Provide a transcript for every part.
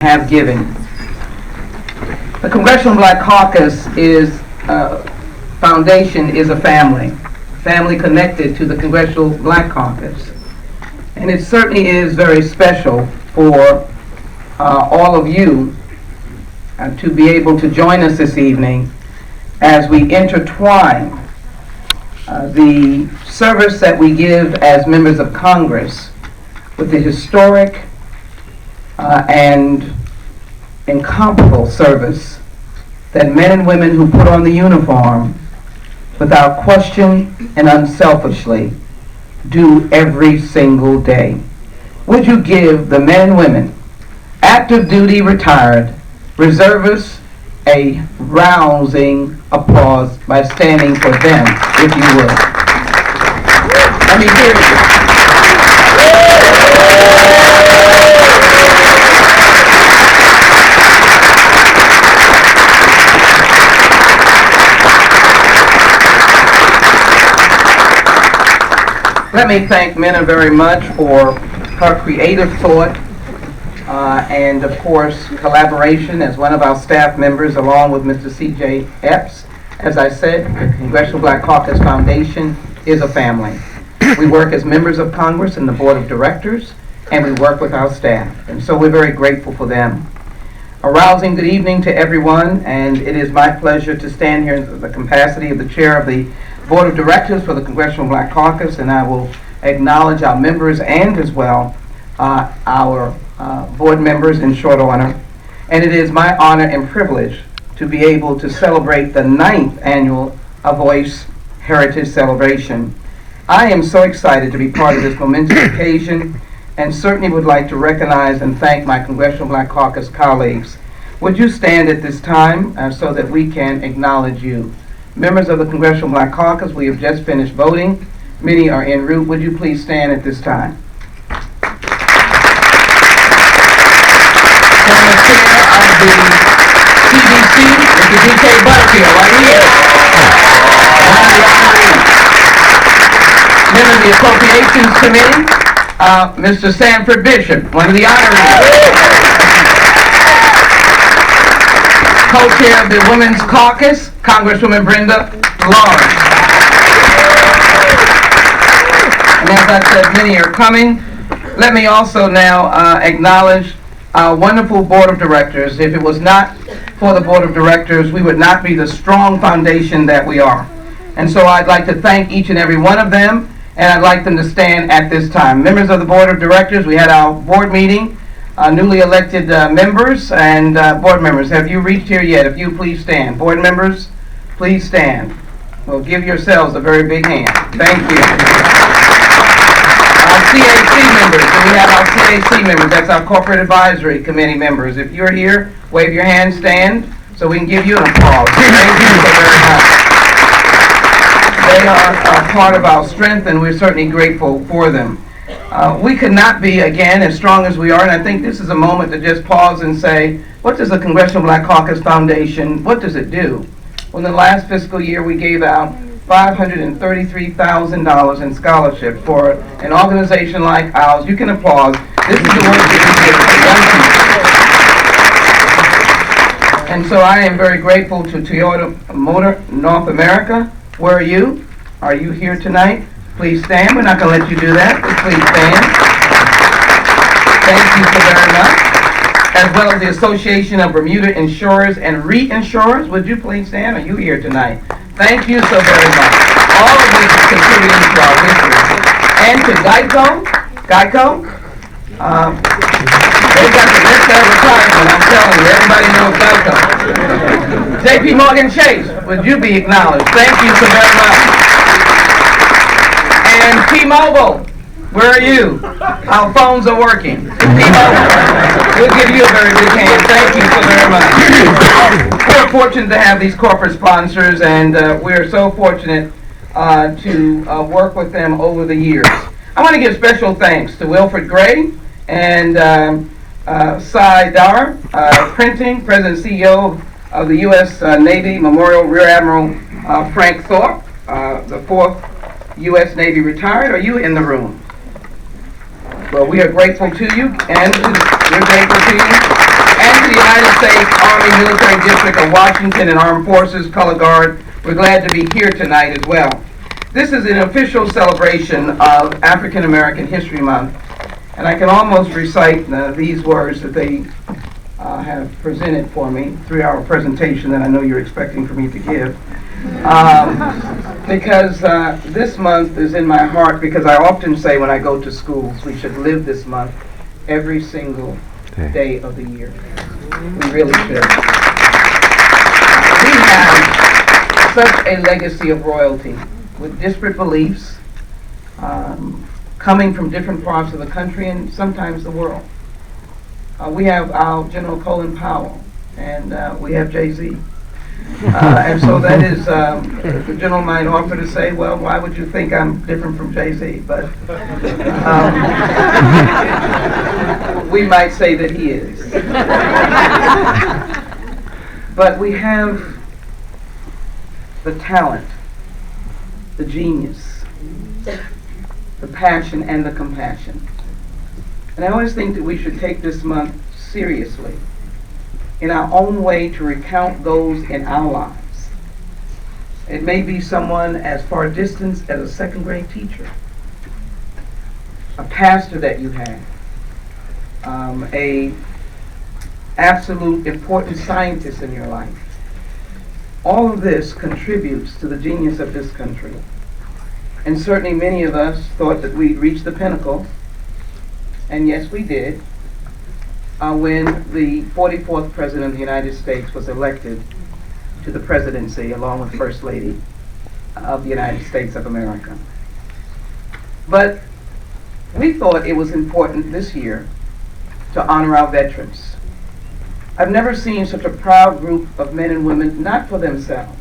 have given. The Congressional Black Caucus foundation is a family connected to the Congressional Black Caucus. And it certainly is very special for all of you to be able to join us this evening as we intertwine the service that we give as members of Congress with the historic and incomparable service that men and women who put on the uniform without question and unselfishly do every single day. Would you give the men and women, active duty, retired, reservists, a rousing applause by standing for them, if you would. Let me hear you. Let me thank Minna very much for her creative thought and, of course, collaboration as one of our staff members, along with Mr. C.J. Epps. As I said, the Congressional Black Caucus Foundation is a family. We work as members of Congress and the Board of Directors, and we work with our staff. And so we're very grateful for them. A rousing good evening to everyone, and it is my pleasure to stand here in the capacity of the chair of the Board of Directors for the Congressional Black Caucus, and I will acknowledge our members and as well our board members in short order. And it is my honor and privilege to be able to celebrate the 9th annual AVoice Heritage Celebration. I am so excited to be part of this momentous occasion and certainly would like to recognize and thank my Congressional Black Caucus colleagues. Would you stand at this time so that we can acknowledge you? Members of the Congressional Black Caucus, we have just finished voting. Many are en route. Would you please stand at this time? From the chair of the CBC, Mr. D.K. Butterfield, right here. One of the honorees. Member of the Appropriations Committee, Mr. Sanford Bishop, one of the honorees. Co-chair of the Women's Caucus, Congresswoman Brenda Lawrence. And as I said, many are coming. Let me also now acknowledge our wonderful Board of Directors. If it was not for the Board of Directors, we would not be the strong foundation that we are. And so I'd like to thank each and every one of them, and I'd like them to stand at this time. Members of the Board of Directors, we had our board meeting. Newly elected members and board members, have you reached here yet? If you please stand. Board members, please stand. Well, give yourselves a very big hand. Thank you. Our CAC members, we have our CAC members, that's our Corporate Advisory Committee members. If you're here, wave your hand, stand, so we can give you an applause. Thank you so very much. They are part of our strength, and we're certainly grateful for them. We could not be, again, as strong as we are, and I think this is a moment to just pause and say, what does the Congressional Black Caucus Foundation, what does it do? Well, in the last fiscal year, we gave out $533,000 in scholarships for an organization like ours. You can applaud. This is the work that we do for young people. And so I am very grateful to Toyota Motor North America. Where are you? Are you here tonight? Please stand. We're not going to let you do that, but please stand. Thank you so very much. As well as the Association of Bermuda Insurers and Reinsurers. Would you please stand? Are you here tonight? Thank you so very much. All of this is contributing to our history. And to Geico. They got the list of retirement, I'm telling you. Everybody knows Geico. J.P. Morgan Chase, would you be acknowledged? Thank you so very much. And T-Mobile, where are you? Our phones are working. T-Mobile, we'll give you a very big hand. Thank you so very much. We're fortunate to have these corporate sponsors, and we're so fortunate to work with them over the years. I want to give special thanks to Wilfred Gray and Cy Dar, Printing, President and CEO of the U.S. Navy Memorial Rear Admiral Frank Thorpe, the 4th U.S. Navy retired. Are you in the room? Well, we are grateful to you, and we're grateful to you. the United States Army Military District of Washington and Armed Forces Color Guard, we're glad to be here tonight as well. This is an official celebration of African American History Month, and I can almost recite these words that they have presented for me, 3-hour presentation that I know you're expecting for me to give. Because this month is in my heart, because I often say when I go to schools, we should live this month every single day of the year. We really should. We have such a legacy of royalty with disparate beliefs, coming from different parts of the country and sometimes the world. We have our General Colin Powell, and we have Jay-Z. And so that is, the general might offer to say, well, why would you think I'm different from Jay-Z? But we might say that he is. But we have the talent, the genius, the passion, and the compassion. And I always think that we should take this month seriously in our own way to recount those in our lives. It may be someone as far distant as a second grade teacher, a pastor that you had, a absolute important scientist in your life. All of this contributes to the genius of this country. And certainly many of us thought that we'd reached the pinnacle, and yes, we did, when the 44th President of the United States was elected to the presidency along with First Lady of the United States of America. But we thought it was important this year to honor our veterans. I've never seen such a proud group of men and women, not for themselves,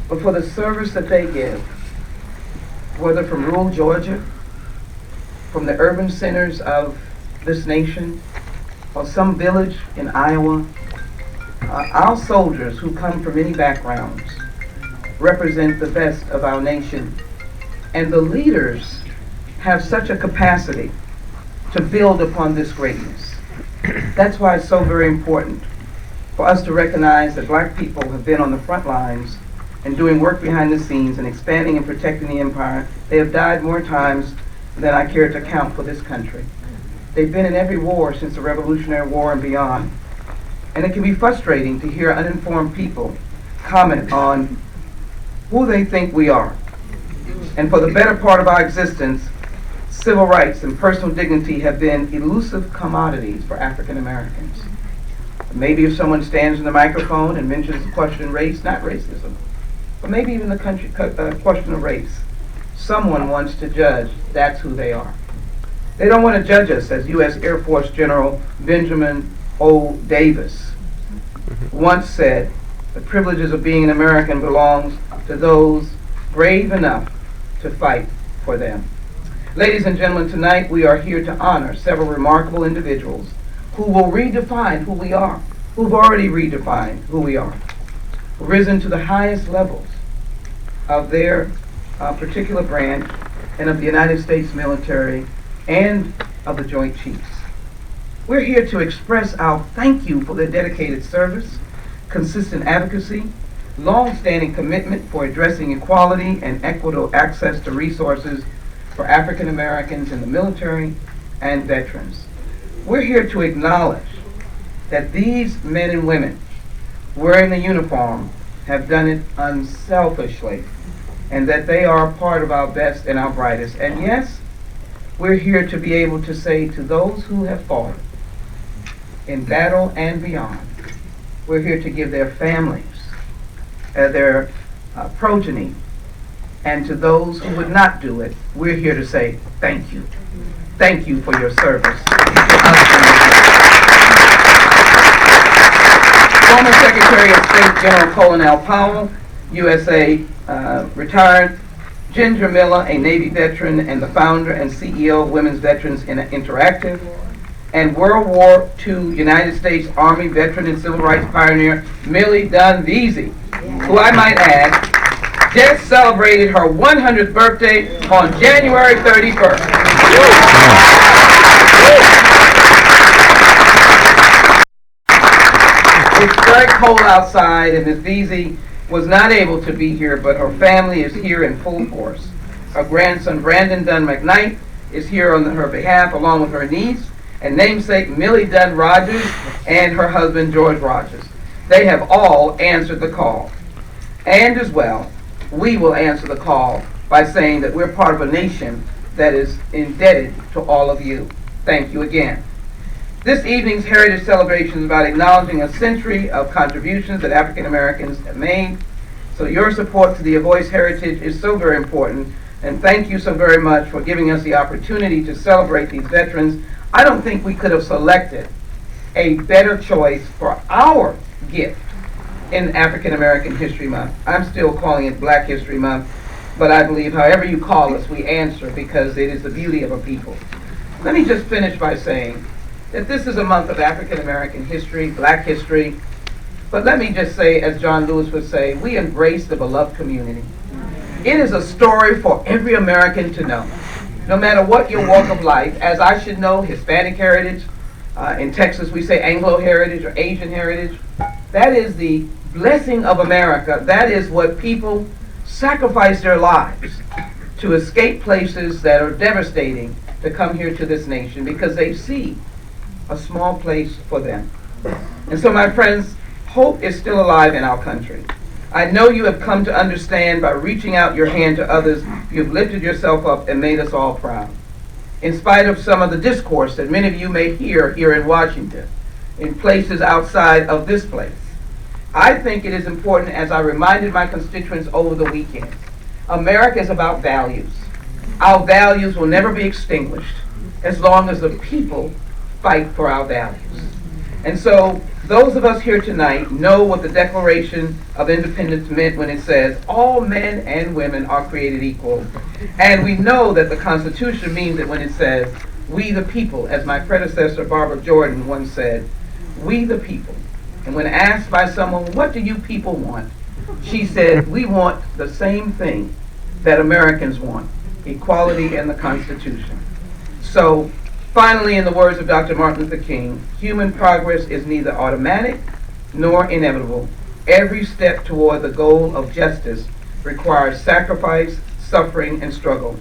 but for the service that they give, whether from rural Georgia, from the urban centers of this nation, or some village in Iowa. Our soldiers, who come from many backgrounds, represent the best of our nation. And the leaders have such a capacity to build upon this greatness. That's why it's so very important for us to recognize that black people have been on the front lines and doing work behind the scenes and expanding and protecting the empire. They have died more times than I care to count for this country. They've been in every war since the Revolutionary War and beyond. And it can be frustrating to hear uninformed people comment on who they think we are. And for the better part of our existence, civil rights and personal dignity have been elusive commodities for African Americans. Maybe if someone stands in the microphone and mentions the question of race, not racism, but maybe even the question of race, someone wants to judge that's who they are. They don't want to judge us, as U.S. Air Force General Benjamin O. Davis once said, the privileges of being an American belongs to those brave enough to fight for them. Ladies and gentlemen, tonight we are here to honor several remarkable individuals who will redefine who we are, who've already redefined who we are, risen to the highest levels of their particular branch and of the United States military and of the Joint Chiefs. We're here to express our thank you for their dedicated service, consistent advocacy, long-standing commitment for addressing equality and equitable access to resources for African Americans in the military and veterans. We're here to acknowledge that these men and women wearing the uniform have done it unselfishly, and that they are part of our best and our brightest. And yes, we're here to be able to say to those who have fought in battle and beyond, we're here to give their families, their progeny, and to those who would not do it, we're here to say thank you. Thank you for your service. Former Secretary of State General Colin L. Powell, USA retired, Ginger Miller, a Navy veteran and the founder and CEO of Women's Veterans Interactive, and World War II United States Army veteran and civil rights pioneer Millie Dunveasy, who I might add, just celebrated her 100th birthday on January 31st. It's very cold outside, and Ms. Veazey was not able to be here, but her family is here in full force. Her grandson, Brandon Dunn McKnight, is here on her behalf, along with her niece and namesake Millie Dunn Rogers and her husband, George Rogers. They have all answered the call. And as well, we will answer the call by saying that we're part of a nation that is indebted to all of you. Thank you again. This evening's Heritage Celebration is about acknowledging a century of contributions that African Americans have made. So your support to the AVoice Heritage is so very important, and thank you so very much for giving us the opportunity to celebrate these veterans. I don't think we could have selected a better choice for our gift in African American History Month. I'm still calling it Black History Month, but I believe however you call us, we answer because it is the beauty of a people. Let me just finish by saying that this is a month of African American history, Black history, but let me just say, as John Lewis would say, we embrace the beloved community. It is a story for every American to know, no matter what your walk of life. As I should know, Hispanic heritage, in Texas we say Anglo heritage or Asian heritage. That is the blessing of America. That is what people sacrifice their lives to escape places that are devastating to come here to this nation because they see a small place for them. And so, my friends, hope is still alive in our country. I know you have come to understand by reaching out your hand to others, you've lifted yourself up and made us all proud. In spite of some of the discourse that many of you may hear here in Washington, in places outside of this place, I think it is important, as I reminded my constituents over the weekend, America is about values. Our values will never be extinguished as long as the people fight for our values. And so those of us here tonight know what the Declaration of Independence meant when it says all men and women are created equal. And we know that the Constitution means it when it says we the people, as my predecessor Barbara Jordan once said, we the people. And when asked by someone, what do you people want? She said, we want the same thing that Americans want, equality and the Constitution. So finally, in the words of Dr. Martin Luther King, human progress is neither automatic nor inevitable. Every step toward the goal of justice requires sacrifice, suffering, and struggle.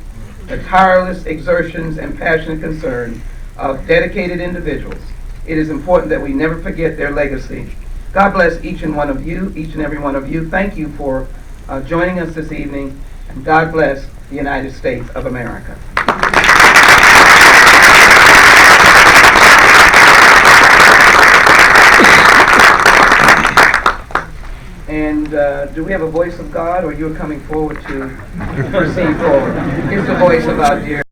The tireless exertions and passionate concern of dedicated individuals. It is important that we never forget their legacy. God bless each and one of you, each and every one of you. Thank you for joining us this evening, and God bless the United States of America. And do we have a voice of God, or you're coming forward to proceed forward? Here's the voice of our dear